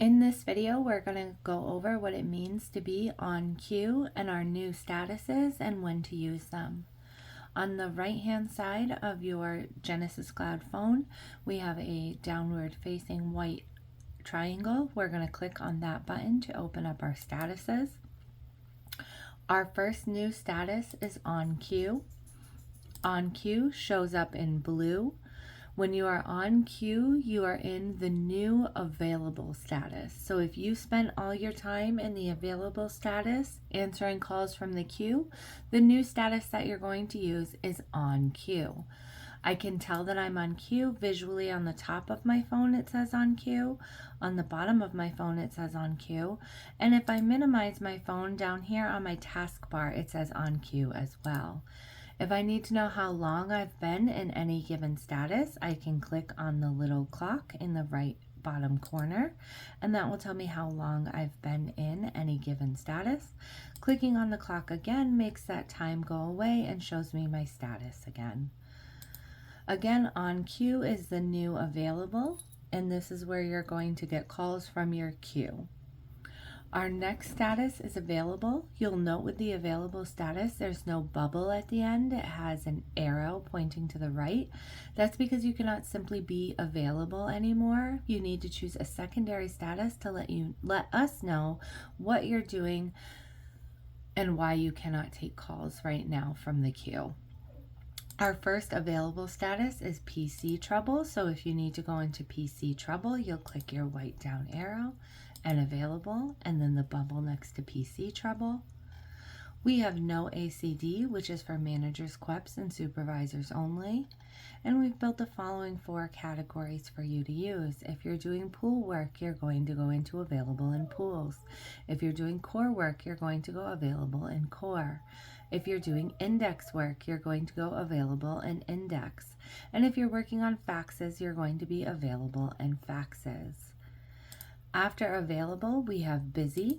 In this video, we're going to go over what it means to be on cue and our new statuses and when to use them. On the right-hand side of your Genesis Cloud phone, we have a downward facing white triangle. We're going to click on that button to open up our statuses. Our first new status is on cue. On cue shows up in blue. When you are on cue, you are in the new available status. So if you spent all your time in the available status answering calls from the queue, the new status that you're going to use is on cue. I can tell that I'm on cue visually. On the top of my phone it says on cue, on the bottom of my phone it says on cue, and if I minimize my phone down here on my taskbar it says on cue as well. If I need to know how long I've been in any given status, I can click on the little clock in the right bottom corner, and that will tell me how long I've been in any given status. Clicking on the clock again makes that time go away and shows me my status again. Again, on cue is the new available, and this is where you're going to get calls from your queue. Our next status is available. You'll note with the available status, there's no bubble at the end. It has an arrow pointing to the right. That's because you cannot simply be available anymore. You need to choose a secondary status to let us know what you're doing and why you cannot take calls right now from the queue. Our first available status is PC trouble. So if you need to go into PC trouble, you'll click your white down arrow and available, and then the bubble next to PC trouble. We have no ACD, which is for managers, QEPs, and supervisors only. And we've built the following 4 categories for you to use. If you're doing pool work, you're going to go into available in pools. If you're doing core work, you're going to go available in core. If you're doing index work, you're going to go available in index. And if you're working on faxes, you're going to be available in faxes. After available, we have busy.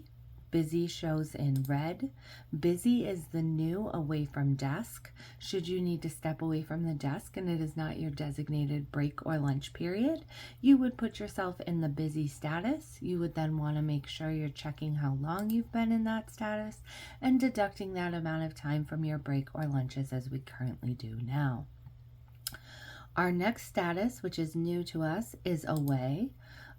Busy shows in red. Busy is the new away from desk. Should you need to step away from the desk and it is not your designated break or lunch period, you would put yourself in the busy status. You would then want to make sure you're checking how long you've been in that status and deducting that amount of time from your break or lunches as we currently do now. Our next status, which is new to us, is away.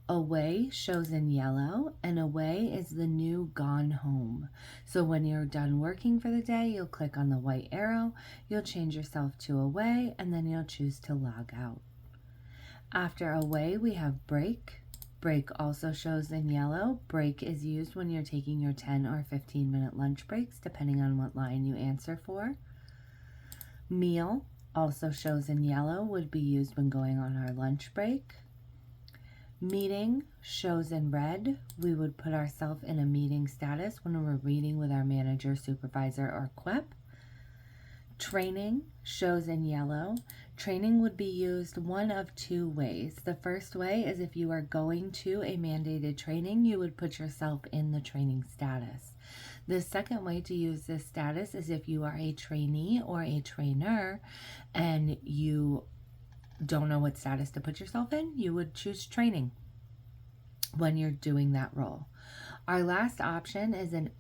Away shows in yellow, and away is the new gone home. So when you're done working for the day, you'll click on the white arrow, you'll change yourself to away, and then you'll choose to log out. After away, we have break. Break also shows in yellow. Break is used when you're taking your 10 or 15-minute lunch breaks, depending on what line you answer for. Meal also shows in yellow, would be used when going on our lunch break. Meeting shows in red. We would put ourselves in a meeting status when we're meeting with our manager, supervisor, or QEP. Training shows in yellow. Training would be used one of 2 ways. The first way is if you are going to a mandated training, you would put yourself in the training status. The second way to use this status is if you are a trainee or a trainer and you don't know what status to put yourself in, you would choose training when you're doing that role. Our last option is an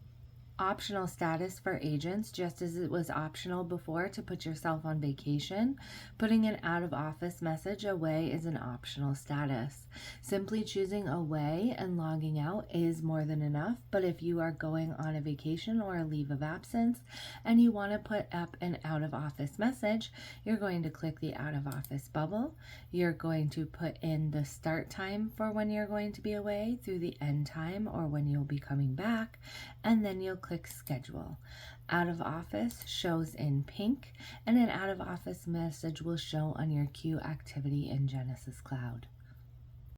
optional status for agents, just as it was optional before to put yourself on vacation. Putting an out of office message away is an optional status. Simply choosing away and logging out is more than enough, but if you are going on a vacation or a leave of absence and you want to put up an out of office message, you're going to click the out of office bubble. You're going to put in the start time for when you're going to be away through the end time or when you'll be coming back, and then you'll click schedule. Out of office shows in pink, and an out of office message will show on your queue activity in Genesis Cloud.